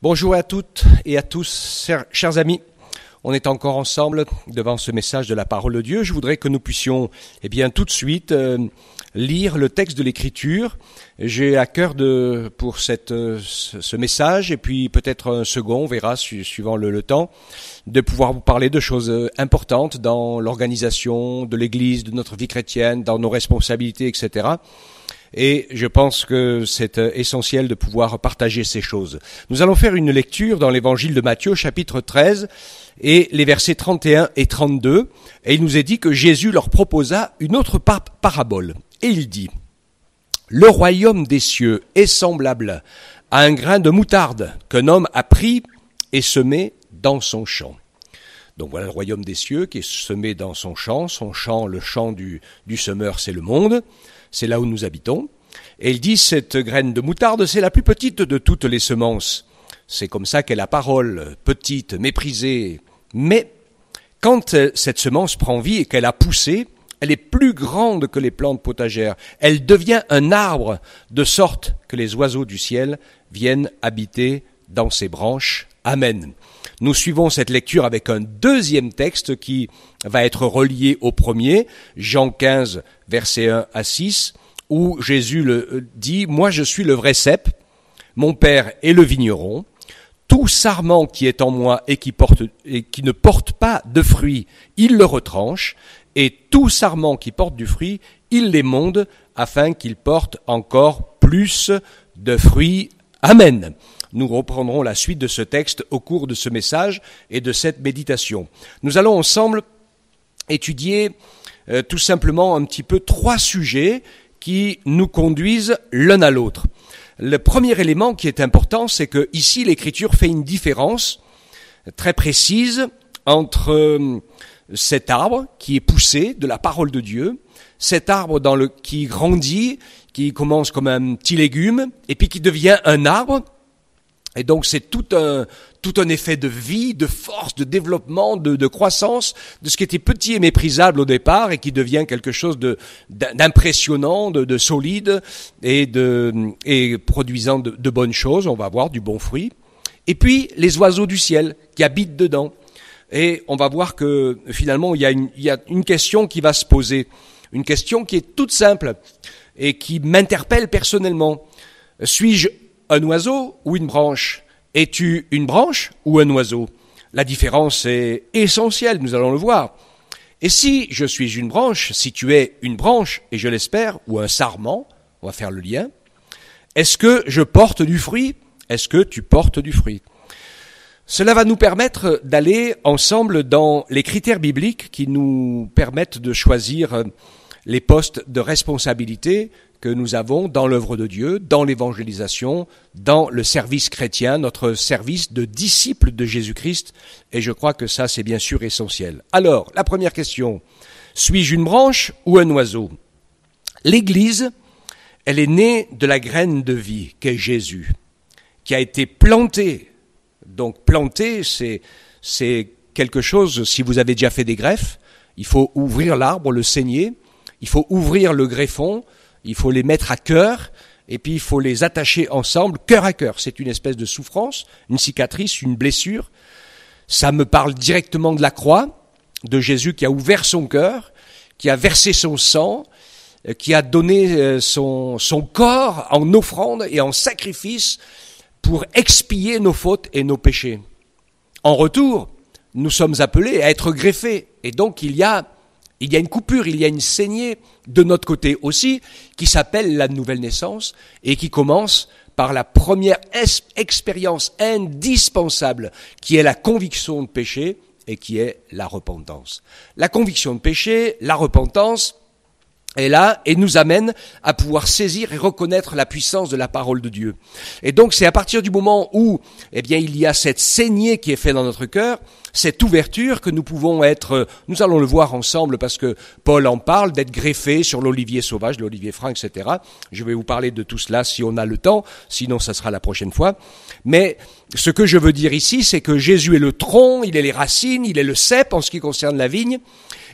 Bonjour à toutes et à tous, chers amis. On est encore ensemble devant ce message de la parole de Dieu. Je voudrais que nous puissions, tout de suite, lire le texte de l'Écriture. J'ai à cœur pour ce message, et puis peut-être un second, on verra suivant le temps, de pouvoir vous parler de choses importantes dans l'organisation de l'Église, de notre vie chrétienne, dans nos responsabilités, etc. Et je pense que c'est essentiel de pouvoir partager ces choses. Nous allons faire une lecture dans l'évangile de Matthieu, chapitre 13, et les versets 31 et 32. Et il nous est dit que Jésus leur proposa une autre parabole. Et il dit, « Le royaume des cieux est semblable à un grain de moutarde qu'un homme a pris et semé dans son champ. » Donc voilà le royaume des cieux qui est semé dans son champ. Son champ, le champ du semeur, c'est le monde. C'est là où nous habitons. Et il dit, cette graine de moutarde, c'est la plus petite de toutes les semences. C'est comme ça qu'est la parole, petite, méprisée. Mais quand cette semence prend vie et qu'elle a poussé, elle est plus grande que les plantes potagères. Elle devient un arbre, de sorte que les oiseaux du ciel viennent habiter dans ses branches. Amen. Nous suivons cette lecture avec un deuxième texte qui va être relié au premier, Jean 15, versets 1 à 6, où Jésus dit « Moi je suis le vrai cep, mon Père est le vigneron, tout sarment qui est en moi et qui ne porte pas de fruits, il le retranche, et tout sarment qui porte du fruit, il l'émonde, afin qu'il porte encore plus de fruits. Amen. » Nous reprendrons la suite de ce texte au cours de ce message et de cette méditation. Nous allons ensemble étudier tout simplement un petit peu trois sujets qui nous conduisent l'un à l'autre. Le premier élément qui est important, c'est que ici l'Écriture fait une différence très précise entre cet arbre qui est poussé de la parole de Dieu, cet arbre qui grandit, qui commence comme un petit légume et puis qui devient un arbre. Et donc c'est tout un effet de vie, de force, de développement, de croissance, de ce qui était petit et méprisable au départ et qui devient quelque chose d'impressionnant, de solide et produisant de bonnes choses. On va avoir du bon fruit. Et puis les oiseaux du ciel qui habitent dedans. Et on va voir que finalement il y a une question qui va se poser, une question qui est toute simple et qui m'interpelle personnellement. Suis-je un oiseau ou une branche? Es-tu une branche ou un oiseau? La différence est essentielle, nous allons le voir. Et si je suis une branche, si tu es une branche, et je l'espère, ou un sarment, on va faire le lien, est-ce que je porte du fruit? Est-ce que tu portes du fruit? Cela va nous permettre d'aller ensemble dans les critères bibliques qui nous permettent de choisir les postes de responsabilité que nous avons dans l'œuvre de Dieu, dans l'évangélisation, dans le service chrétien, notre service de disciples de Jésus-Christ, et je crois que ça c'est bien sûr essentiel. Alors, la première question, suis-je une branche ou un oiseau? L'Église, elle est née de la graine de vie qu'est Jésus, qui a été plantée. Donc planter, c'est quelque chose, si vous avez déjà fait des greffes, il faut ouvrir l'arbre, le saigner, il faut ouvrir le greffon, il faut les mettre à cœur, et puis il faut les attacher ensemble, cœur à cœur. C'est une espèce de souffrance, une cicatrice, une blessure. Ça me parle directement de la croix, de Jésus qui a ouvert son cœur, qui a versé son sang, qui a donné son corps en offrande et en sacrifice pour expier nos fautes et nos péchés. En retour, nous sommes appelés à être greffés, et donc il y a une coupure, il y a une saignée de notre côté aussi, qui s'appelle la nouvelle naissance et qui commence par la première expérience indispensable, qui est la conviction de péché et qui est la repentance. La conviction de péché, la repentance, est là et nous amène à pouvoir saisir et reconnaître la puissance de la parole de Dieu. Et donc c'est à partir du moment où il y a cette saignée qui est faite dans notre cœur, cette ouverture que nous pouvons être, nous allons le voir ensemble parce que Paul en parle, d'être greffé sur l'olivier sauvage, l'olivier franc, etc. Je vais vous parler de tout cela si on a le temps, sinon ça sera la prochaine fois. Mais ce que je veux dire ici, c'est que Jésus est le tronc, il est les racines, il est le cep en ce qui concerne la vigne.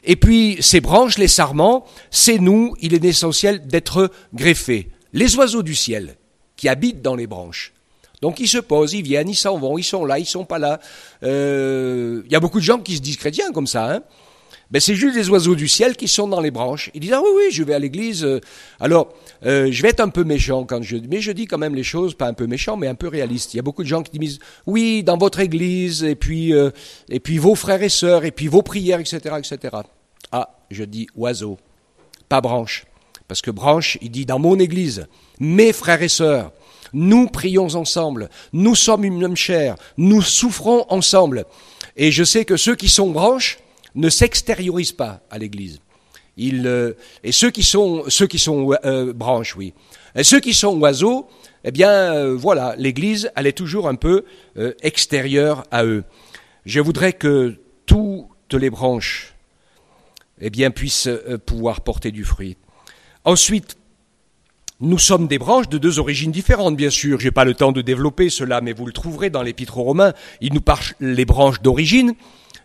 Et puis ces branches, les sarments, c'est nous, il est essentiel d'être greffés. Les oiseaux du ciel qui habitent dans les branches. Donc ils se posent, ils viennent, ils s'en vont, ils sont là, ils sont pas là. Y a beaucoup de gens qui se disent chrétiens comme ça, hein. Ben c'est juste les oiseaux du ciel qui sont dans les branches. Ils disent ah oui, je vais à l'église. Alors je vais être un peu méchant mais je dis quand même les choses pas un peu méchant mais un peu réaliste. Il y a beaucoup de gens qui disent oui dans votre église et puis vos frères et sœurs et puis vos prières etc. Ah je dis oiseau, pas branche, parce que branche il dit dans mon église mes frères et sœurs. Nous prions ensemble, nous sommes une même chair, nous souffrons ensemble. Et je sais que ceux qui sont branches ne s'extériorisent pas à l'église. Et ceux qui sont branches, oui. Et ceux qui sont oiseaux, eh bien, voilà, l'église, elle est toujours un peu extérieure à eux. Je voudrais que toutes les branches, eh bien, puissent pouvoir porter du fruit. Ensuite, nous sommes des branches de deux origines différentes, bien sûr. J'ai pas le temps de développer cela, mais vous le trouverez dans l'Épître aux Romains. Il nous parle les branches d'origine,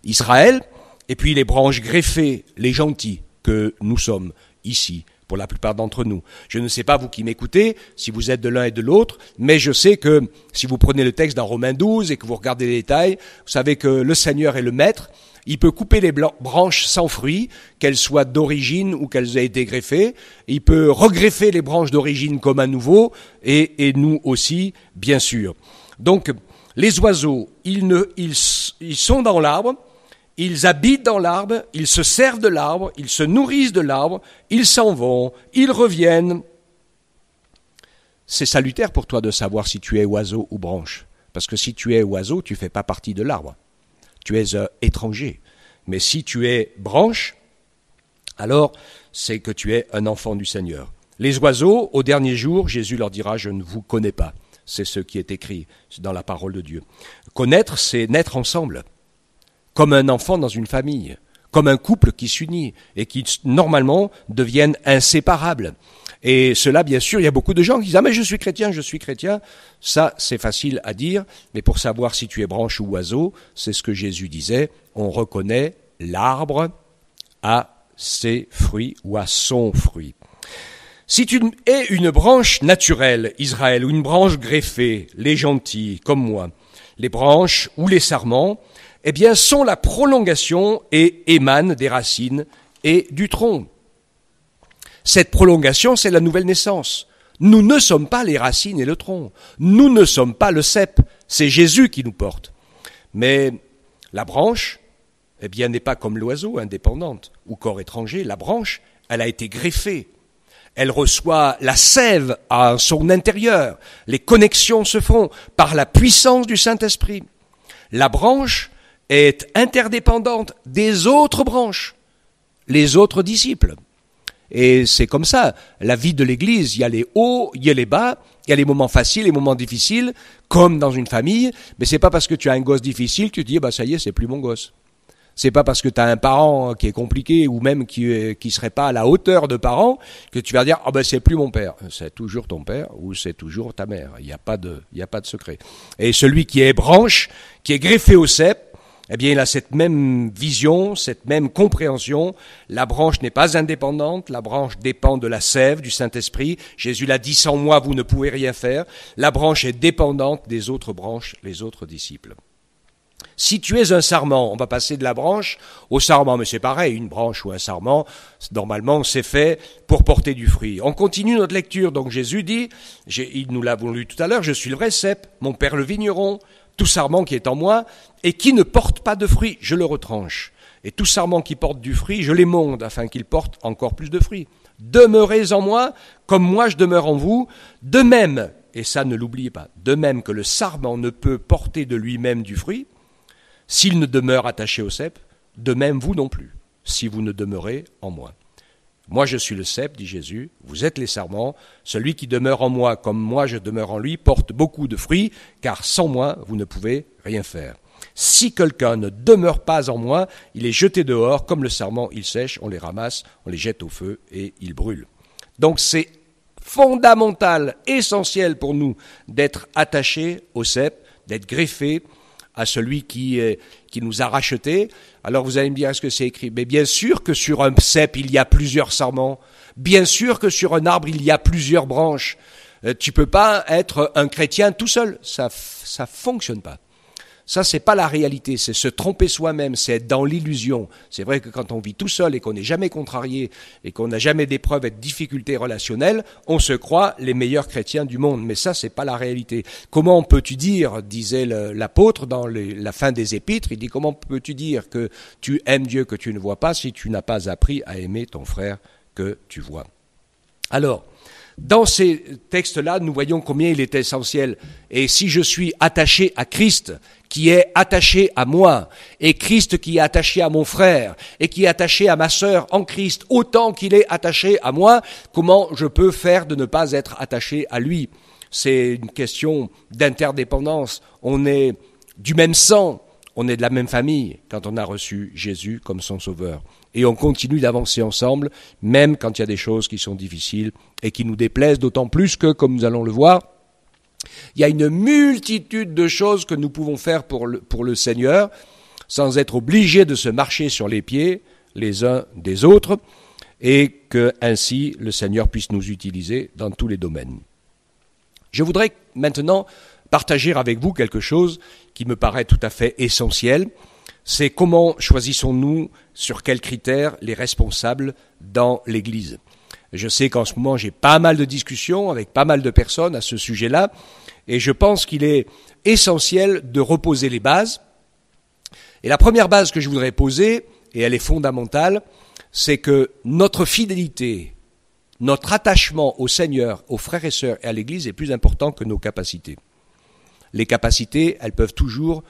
Israël, et puis les branches greffées, les gentils que nous sommes ici, pour la plupart d'entre nous. Je ne sais pas, vous qui m'écoutez, si vous êtes de l'un et de l'autre, mais je sais que si vous prenez le texte dans Romains 12 et que vous regardez les détails, vous savez que le Seigneur est le Maître. Il peut couper les branches sans fruits, qu'elles soient d'origine ou qu'elles aient été greffées. Il peut regreffer les branches d'origine comme à nouveau, et nous aussi, bien sûr. Donc, les oiseaux, ils sont dans l'arbre, ils habitent dans l'arbre, ils se servent de l'arbre, ils se nourrissent de l'arbre, ils s'en vont, ils reviennent. C'est salutaire pour toi de savoir si tu es oiseau ou branche. Parce que si tu es oiseau, tu ne fais pas partie de l'arbre. Tu es étranger. Mais si tu es branche, alors c'est que tu es un enfant du Seigneur. Les oiseaux, au dernier jour, Jésus leur dira « Je ne vous connais pas ». C'est ce qui est écrit dans la parole de Dieu. Connaître, c'est naître ensemble, comme un enfant dans une famille, comme un couple qui s'unit et qui, normalement, deviennent inséparables. Et cela, bien sûr, il y a beaucoup de gens qui disent « Ah, mais je suis chrétien. » Ça, c'est facile à dire, mais pour savoir si tu es branche ou oiseau, c'est ce que Jésus disait, on reconnaît l'arbre à ses fruits ou à son fruit. Si tu es une branche naturelle, Israël, ou une branche greffée, les gentils, comme moi, les branches ou les sarments, eh bien, sont la prolongation et émanent des racines et du tronc. Cette prolongation, c'est la nouvelle naissance. Nous ne sommes pas les racines et le tronc. Nous ne sommes pas le cep. C'est Jésus qui nous porte. Mais la branche, eh bien, n'est pas comme l'oiseau, indépendante ou corps étranger. La branche, elle a été greffée. Elle reçoit la sève à son intérieur. Les connexions se font par la puissance du Saint-Esprit. La branche est interdépendante des autres branches, les autres disciples. Et c'est comme ça, la vie de l'Église, il y a les hauts, il y a les bas, il y a les moments faciles, les moments difficiles, comme dans une famille, mais c'est pas parce que tu as un gosse difficile que tu dis, ça y est, c'est plus mon gosse. C'est pas parce que tu as un parent qui est compliqué ou même qui serait pas à la hauteur de parent que tu vas dire, c'est plus mon père. C'est toujours ton père ou c'est toujours ta mère. Il n'y a pas de secret. Et celui qui est branche, qui est greffé au cep, eh bien, il a cette même vision, cette même compréhension. La branche n'est pas indépendante, la branche dépend de la sève, du Saint-Esprit. Jésus l'a dit, sans moi, vous ne pouvez rien faire. La branche est dépendante des autres branches, les autres disciples. Si tu es un sarment, on va passer de la branche au sarment, mais c'est pareil, une branche ou un sarment, normalement, c'est fait pour porter du fruit. On continue notre lecture, donc Jésus dit, nous l'avons lu tout à l'heure, je suis le vrai cep, mon père le vigneron, tout sarment qui est en moi, et qui ne porte pas de fruit, je le retranche. Et tout sarment qui porte du fruit, je l'émonde, afin qu'il porte encore plus de fruits. Demeurez en moi, comme moi je demeure en vous, de même, et ça ne l'oubliez pas, de même que le sarment ne peut porter de lui-même du fruit, s'il ne demeure attaché au cep, de même vous non plus, si vous ne demeurez en moi. Moi je suis le cep, dit Jésus, vous êtes les sarments, celui qui demeure en moi comme moi je demeure en lui porte beaucoup de fruits, car sans moi vous ne pouvez rien faire. Si quelqu'un ne demeure pas en moi, il est jeté dehors, comme le sarment, il sèche, on les ramasse, on les jette au feu et il brûle. Donc c'est fondamental, essentiel pour nous d'être attachés au cep, d'être greffés à celui qui nous a rachetés. Alors vous allez me dire, est-ce que c'est écrit ? Mais bien sûr que sur un cep, il y a plusieurs sarments. Bien sûr que sur un arbre, il y a plusieurs branches. Tu peux pas être un chrétien tout seul. Ça fonctionne pas. Ça, c'est pas la réalité, c'est se tromper soi-même, c'est être dans l'illusion. C'est vrai que quand on vit tout seul et qu'on n'est jamais contrarié et qu'on n'a jamais d'épreuves et de difficultés relationnelles, on se croit les meilleurs chrétiens du monde. Mais ça, c'est pas la réalité. Comment peux-tu dire, disait l'apôtre dans la fin des épîtres, il dit, comment peux-tu dire que tu aimes Dieu que tu ne vois pas si tu n'as pas appris à aimer ton frère que tu vois? Alors, dans ces textes-là, nous voyons combien il est essentiel. Et si je suis attaché à Christ, qui est attaché à moi, et Christ qui est attaché à mon frère, et qui est attaché à ma sœur en Christ, autant qu'il est attaché à moi, comment je peux faire de ne pas être attaché à lui? C'est une question d'interdépendance. On est du même sang, on est de la même famille quand on a reçu Jésus comme son sauveur. Et on continue d'avancer ensemble, même quand il y a des choses qui sont difficiles et qui nous déplaisent, d'autant plus que, comme nous allons le voir, il y a une multitude de choses que nous pouvons faire pour le Seigneur, sans être obligés de se marcher sur les pieds les uns des autres, et que ainsi le Seigneur puisse nous utiliser dans tous les domaines. Je voudrais maintenant partager avec vous quelque chose qui me paraît tout à fait essentiel. C'est comment choisissons-nous, sur quels critères, les responsables dans l'Église. Je sais qu'en ce moment, j'ai pas mal de discussions avec pas mal de personnes à ce sujet-là, et je pense qu'il est essentiel de reposer les bases. Et la première base que je voudrais poser, et elle est fondamentale, c'est que notre fidélité, notre attachement au Seigneur, aux frères et sœurs et à l'Église est plus important que nos capacités. Les capacités, elles peuvent toujours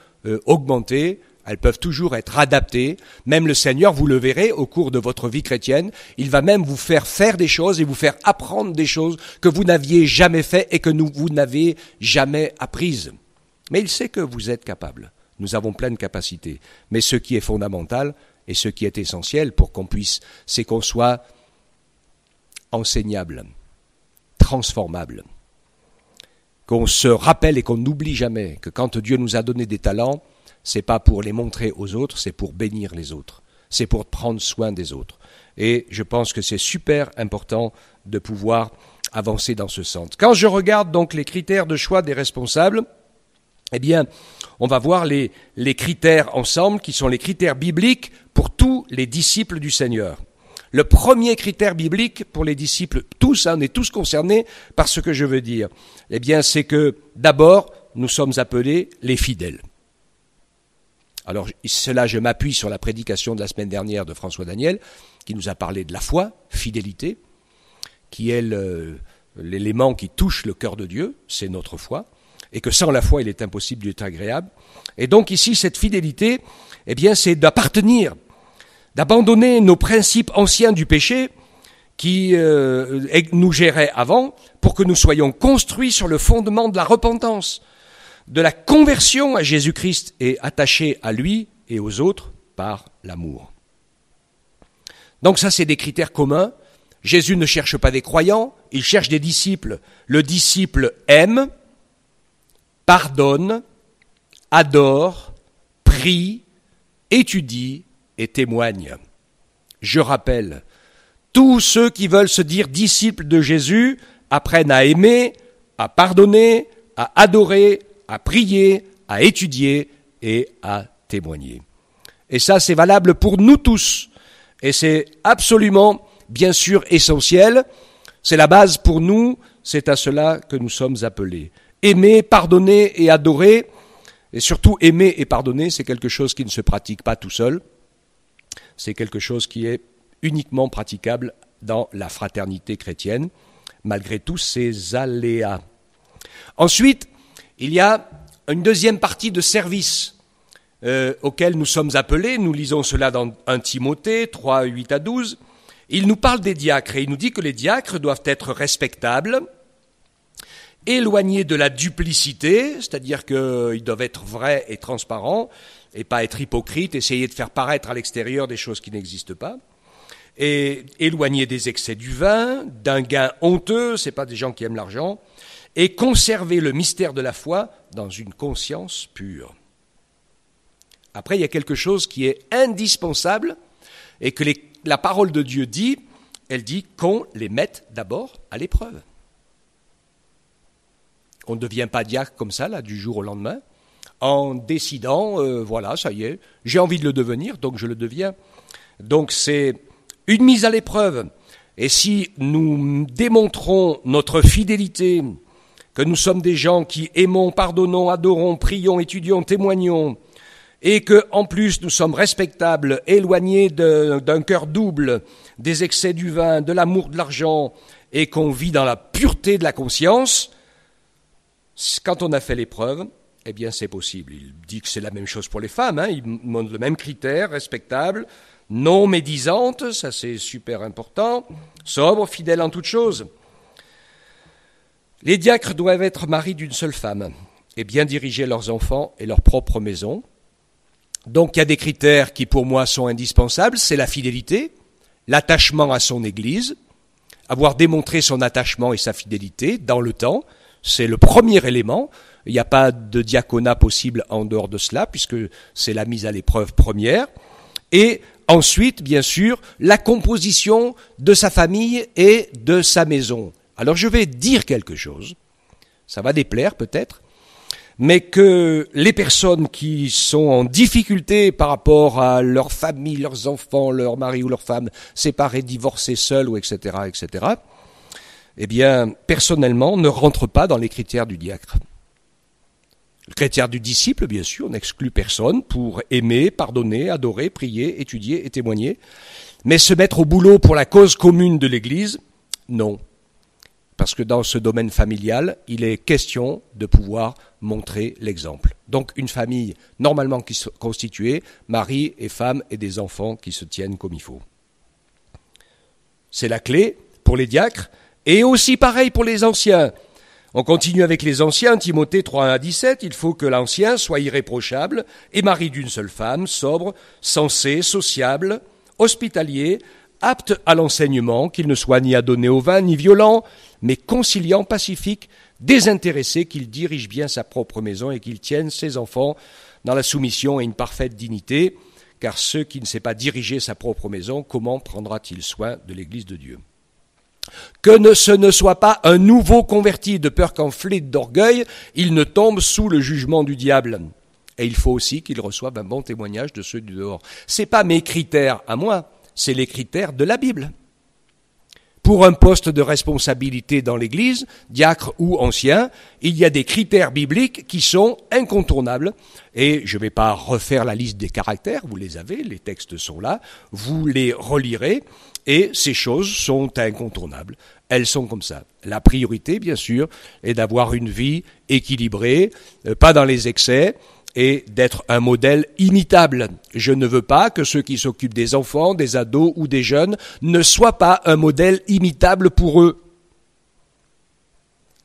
augmenter, elles peuvent toujours être adaptées. Même le Seigneur, vous le verrez au cours de votre vie chrétienne, il va même vous faire faire des choses et vous faire apprendre des choses que vous n'aviez jamais fait et que vous n'avez jamais apprises. Mais il sait que vous êtes capable. Nous avons plein de capacités. Mais ce qui est fondamental et ce qui est essentiel pour qu'on puisse, c'est qu'on soit enseignable, transformable. Qu'on se rappelle et qu'on n'oublie jamais que quand Dieu nous a donné des talents, c'est pas pour les montrer aux autres, c'est pour bénir les autres. C'est pour prendre soin des autres. Et je pense que c'est super important de pouvoir avancer dans ce sens. Quand je regarde donc les critères de choix des responsables, eh bien, on va voir les critères ensemble, qui sont les critères bibliques pour tous les disciples du Seigneur. Le premier critère biblique pour les disciples, tous, on est tous concernés par ce que je veux dire, eh bien, c'est que d'abord, nous sommes appelés les fidèles. Alors, cela, je m'appuie sur la prédication de la semaine dernière de François Daniel, qui nous a parlé de la foi, fidélité, qui est l'élément qui touche le cœur de Dieu, c'est notre foi, et que sans la foi, il est impossible d'être agréable. Et donc ici, cette fidélité, eh bien, c'est d'appartenir, d'abandonner nos principes anciens du péché qui nous géraient avant, pour que nous soyons construits sur le fondement de la repentance, de la conversion à Jésus-Christ et attachés à lui et aux autres par l'amour. Donc ça, c'est des critères communs. Jésus ne cherche pas des croyants, il cherche des disciples. Le disciple aime, pardonne, adore, prie, étudie et témoigne. Je rappelle, tous ceux qui veulent se dire disciples de Jésus apprennent à aimer, à pardonner, à adorer, à prier, à étudier et à témoigner. Et ça, c'est valable pour nous tous. Et c'est absolument, bien sûr, essentiel. C'est la base pour nous. C'est à cela que nous sommes appelés. Aimer, pardonner et adorer. Et surtout, aimer et pardonner, c'est quelque chose qui ne se pratique pas tout seul. C'est quelque chose qui est uniquement praticable dans la fraternité chrétienne, malgré tous ses aléas. Ensuite, il y a une deuxième partie de service auquel nous sommes appelés. Nous lisons cela dans 1 Timothée 3, 8 à 12. Il nous parle des diacres et il nous dit que les diacres doivent être respectables, éloignés de la duplicité, c'est-à-dire qu'ils doivent être vrais et transparents et pas être hypocrites, essayer de faire paraître à l'extérieur des choses qui n'existent pas, et éloignés des excès du vin, d'un gain honteux, c'est pas des gens qui aiment l'argent, et conserver le mystère de la foi dans une conscience pure. Après, il y a quelque chose qui est indispensable et que la parole de Dieu dit, elle dit qu'on les mette d'abord à l'épreuve. On ne devient pas diacre comme ça, là, du jour au lendemain, en décidant, voilà, ça y est, j'ai envie de le devenir, donc je le deviens. Donc c'est une mise à l'épreuve. Et si nous démontrons notre fidélité, que nous sommes des gens qui aimons, pardonnons, adorons, prions, étudions, témoignons, et que en plus nous sommes respectables, éloignés d'un cœur double, des excès du vin, de l'amour de l'argent, et qu'on vit dans la pureté de la conscience, quand on a fait l'épreuve, eh bien c'est possible. Il dit que c'est la même chose pour les femmes, hein. Il montre le même critère, respectable, non médisante, ça c'est super important, sobre, fidèle en toutes choses. Les diacres doivent être maris d'une seule femme et bien diriger leurs enfants et leur propre maison. Donc il y a des critères qui pour moi sont indispensables, c'est la fidélité, l'attachement à son Église, avoir démontré son attachement et sa fidélité dans le temps, c'est le premier élément. Il n'y a pas de diaconat possible en dehors de cela, puisque c'est la mise à l'épreuve première. Et ensuite, bien sûr, la composition de sa famille et de sa maison. Alors je vais dire quelque chose, ça va déplaire peut-être, mais que les personnes qui sont en difficulté par rapport à leur famille, leurs enfants, leur mari ou leur femme, séparés, divorcés, seuls, ou etc., eh bien, personnellement, ne rentrent pas dans les critères du diacre. Le critère du disciple, bien sûr, n'exclut personne pour aimer, pardonner, adorer, prier, étudier et témoigner. Mais se mettre au boulot pour la cause commune de l'Église, non. Parce que dans ce domaine familial, il est question de pouvoir montrer l'exemple. Donc une famille normalement constituée, mari et femme et des enfants qui se tiennent comme il faut. C'est la clé pour les diacres et aussi pareil pour les anciens. On continue avec les anciens, Timothée 3:1-17, il faut que l'ancien soit irréprochable et mari d'une seule femme, sobre, sensé, sociable, hospitalier, apte à l'enseignement, qu'il ne soit ni adonné au vin, ni violent, mais conciliant, pacifique, désintéressé, qu'il dirige bien sa propre maison et qu'il tienne ses enfants dans la soumission et une parfaite dignité, car ceux qui ne sait pas diriger sa propre maison, comment prendra-t-il soin de l'Église de Dieu ? Que ce ne soit pas un nouveau converti, de peur qu'enflé d'orgueil, il ne tombe sous le jugement du diable. Et il faut aussi qu'il reçoive un bon témoignage de ceux du dehors. C'est pas mes critères à moi, c'est les critères de la Bible. Pour un poste de responsabilité dans l'Église, diacre ou ancien, il y a des critères bibliques qui sont incontournables. Et je ne vais pas refaire la liste des caractères, vous les avez, les textes sont là, vous les relirez, et ces choses sont incontournables. Elles sont comme ça. La priorité, bien sûr, est d'avoir une vie équilibrée, pas dans les excès, et d'être un modèle imitable. Je ne veux pas que ceux qui s'occupent des enfants, des ados ou des jeunes ne soient pas un modèle imitable pour eux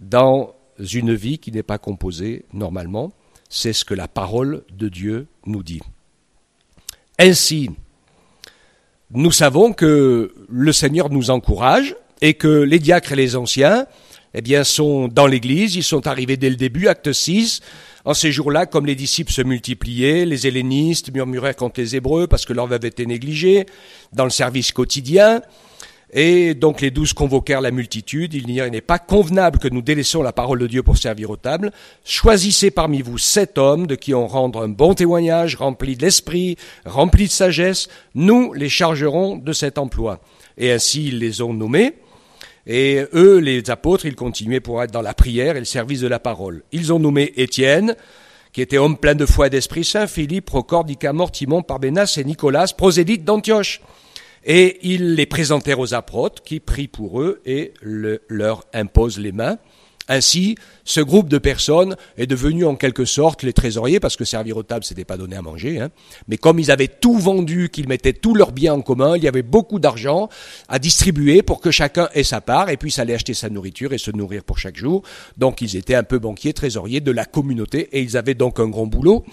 dans une vie qui n'est pas composée normalement. C'est ce que la parole de Dieu nous dit. Ainsi, nous savons que le Seigneur nous encourage et que les diacres et les anciens, eh bien, sont dans l'Église, ils sont arrivés dès le début, acte 6. En ces jours-là, comme les disciples se multipliaient, les hellénistes murmuraient contre les Hébreux parce que leur veuve était négligée dans le service quotidien. Et donc les 12 convoquèrent la multitude. Il n'est pas convenable que nous délaissions la parole de Dieu pour servir aux tables. Choisissez parmi vous 7 hommes de qui on rendre un bon témoignage, remplis de l'esprit, remplis de sagesse. Nous les chargerons de cet emploi. Et ainsi ils les ont nommés. Et eux, les apôtres, ils continuaient pour être dans la prière et le service de la parole. Ils ont nommé Étienne, qui était homme plein de foi et d'Esprit Saint, Philippe, Procorde, Nicamor, Timon, Parménas et Nicolas, prosélytes d'Antioche. Et ils les présentèrent aux apôtres, qui prient pour eux et leur imposent les mains. Ainsi, ce groupe de personnes est devenu en quelque sorte les trésoriers, parce que servir aux tables, c'était pas donné à manger, hein. Mais comme ils avaient tout vendu, qu'ils mettaient tous leurs biens en commun, il y avait beaucoup d'argent à distribuer pour que chacun ait sa part et puisse aller acheter sa nourriture et se nourrir pour chaque jour. Donc ils étaient un peu banquiers, trésoriers de la communauté et ils avaient donc un grand boulot.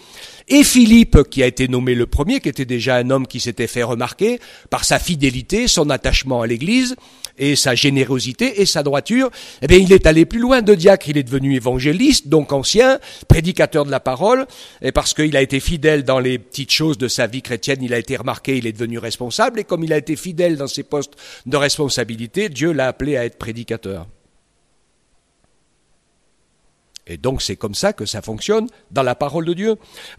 Et Philippe, qui a été nommé le premier, qui était déjà un homme qui s'était fait remarquer par sa fidélité, son attachement à l'Église et sa générosité et sa droiture, eh bien il est allé plus loin. De diacre, il est devenu évangéliste, donc ancien, prédicateur de la parole, et parce qu'il a été fidèle dans les petites choses de sa vie chrétienne, il a été remarqué, il est devenu responsable, et comme il a été fidèle dans ses postes de responsabilité, Dieu l'a appelé à être prédicateur. Et donc c'est comme ça que ça fonctionne dans la parole de Dieu.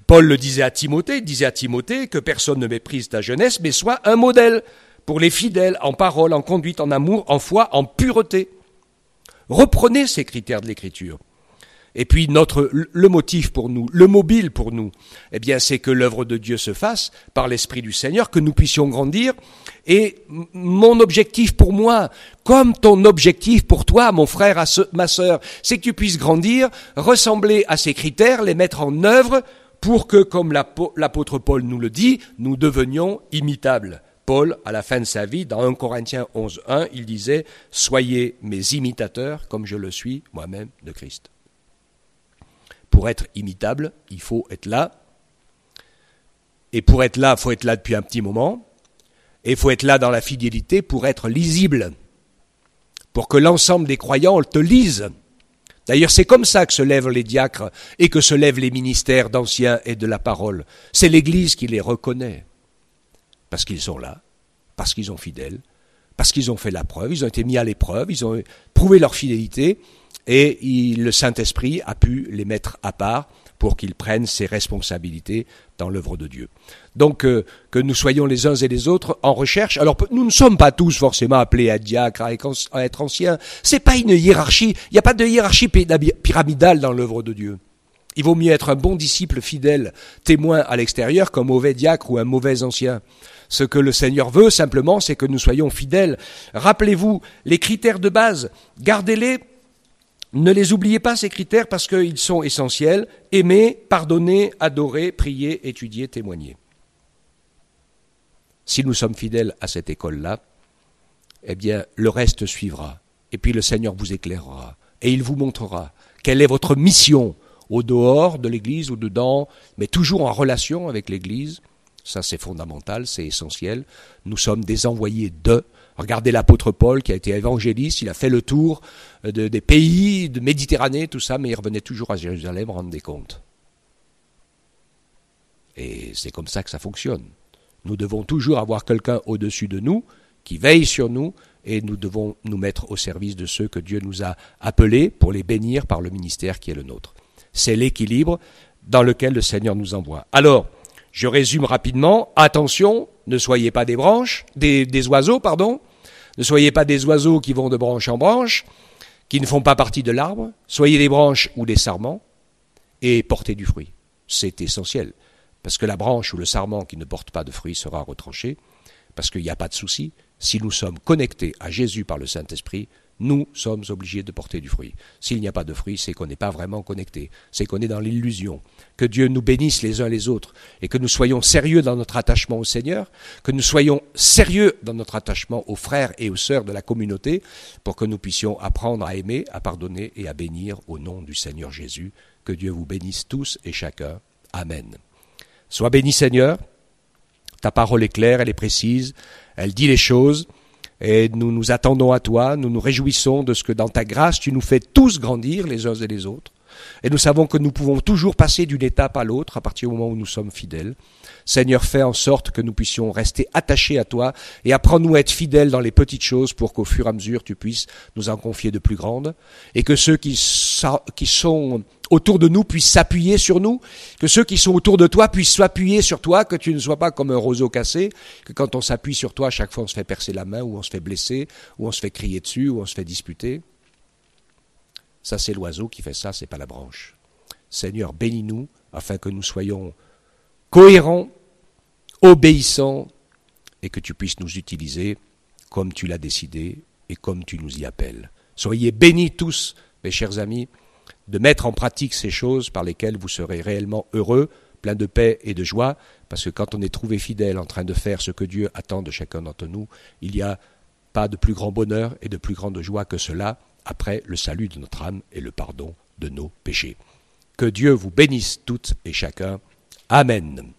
Paul le disait à Timothée, il disait à Timothée que personne ne méprise ta jeunesse, mais sois un modèle pour les fidèles en parole, en conduite, en amour, en foi, en pureté. Reprenez ces critères de l'Écriture. Et puis le motif pour nous, le mobile pour nous, eh bien c'est que l'œuvre de Dieu se fasse par l'Esprit du Seigneur, que nous puissions grandir. Et mon objectif pour moi, comme ton objectif pour toi, mon frère, ma sœur, c'est que tu puisses grandir, ressembler à ces critères, les mettre en œuvre pour que, comme l'apôtre Paul nous le dit, nous devenions imitables. Paul, à la fin de sa vie, dans 1 Corinthiens 11:1, il disait « Soyez mes imitateurs comme je le suis moi-même de Christ ». Pour être imitable, il faut être là. Et pour être là, il faut être là depuis un petit moment. Et il faut être là dans la fidélité pour être lisible. Pour que l'ensemble des croyants te lisent. D'ailleurs, c'est comme ça que se lèvent les diacres et que se lèvent les ministères d'anciens et de la parole. C'est l'Église qui les reconnaît. Parce qu'ils sont là, parce qu'ils sont fidèles, parce qu'ils ont fait la preuve, ils ont été mis à l'épreuve, ils ont prouvé leur fidélité. Et le Saint-Esprit a pu les mettre à part pour qu'ils prennent ses responsabilités dans l'œuvre de Dieu. Donc, que nous soyons les uns et les autres en recherche. Alors, nous ne sommes pas tous forcément appelés à être diacres, à être anciens. C'est pas une hiérarchie. Il n'y a pas de hiérarchie pyramidale dans l'œuvre de Dieu. Il vaut mieux être un bon disciple fidèle, témoin à l'extérieur, qu'un mauvais diacre ou un mauvais ancien. Ce que le Seigneur veut, simplement, c'est que nous soyons fidèles. Rappelez-vous, les critères de base, gardez-les. Ne les oubliez pas, ces critères, parce qu'ils sont essentiels. Aimer, pardonner, adorer, prier, étudier, témoigner. Si nous sommes fidèles à cette école-là, eh bien, le reste suivra. Et puis le Seigneur vous éclairera. Et il vous montrera quelle est votre mission au dehors de l'Église ou dedans, mais toujours en relation avec l'Église. Ça, c'est fondamental, c'est essentiel. Nous sommes des envoyés de. Regardez l'apôtre Paul qui a été évangéliste, il a fait le tour des pays de Méditerranée, tout ça, mais il revenait toujours à Jérusalem, rendez compte. Et c'est comme ça que ça fonctionne. Nous devons toujours avoir quelqu'un au-dessus de nous, qui veille sur nous, et nous devons nous mettre au service de ceux que Dieu nous a appelés pour les bénir par le ministère qui est le nôtre. C'est l'équilibre dans lequel le Seigneur nous envoie. Alors, je résume rapidement. Attention, ne soyez pas des oiseaux, Ne soyez pas des oiseaux qui vont de branche en branche, qui ne font pas partie de l'arbre. Soyez des branches ou des sarments et portez du fruit. C'est essentiel. Parce que la branche ou le sarment qui ne porte pas de fruit sera retranché. Parce qu'il n'y a pas de souci. Si nous sommes connectés à Jésus par le Saint-Esprit, nous sommes obligés de porter du fruit. S'il n'y a pas de fruit, c'est qu'on n'est pas vraiment connecté, c'est qu'on est dans l'illusion. Que Dieu nous bénisse les uns les autres et que nous soyons sérieux dans notre attachement au Seigneur, que nous soyons sérieux dans notre attachement aux frères et aux sœurs de la communauté pour que nous puissions apprendre à aimer, à pardonner et à bénir au nom du Seigneur Jésus. Que Dieu vous bénisse tous et chacun. Amen. Sois béni Seigneur, ta parole est claire, elle est précise, elle dit les choses. Et nous nous attendons à toi, nous nous réjouissons de ce que dans ta grâce tu nous fais tous grandir les uns et les autres. Et nous savons que nous pouvons toujours passer d'une étape à l'autre à partir du moment où nous sommes fidèles. Seigneur, fais en sorte que nous puissions rester attachés à toi et apprends-nous à être fidèles dans les petites choses pour qu'au fur et à mesure tu puisses nous en confier de plus grandes et que ceux qui sont autour de nous puissent s'appuyer sur nous, que ceux qui sont autour de toi puissent s'appuyer sur toi, que tu ne sois pas comme un roseau cassé, que quand on s'appuie sur toi, à chaque fois on se fait percer la main, ou on se fait blesser, ou on se fait crier dessus, ou on se fait disputer. Ça c'est l'oiseau qui fait ça, c'est pas la branche. Seigneur, bénis-nous afin que nous soyons cohérents, obéissants, et que tu puisses nous utiliser comme tu l'as décidé et comme tu nous y appelles. Soyez bénis tous, mes chers amis, de mettre en pratique ces choses par lesquelles vous serez réellement heureux, plein de paix et de joie, parce que quand on est trouvé fidèle en train de faire ce que Dieu attend de chacun d'entre nous, il n'y a pas de plus grand bonheur et de plus grande joie que cela, après le salut de notre âme et le pardon de nos péchés. Que Dieu vous bénisse toutes et chacun. Amen.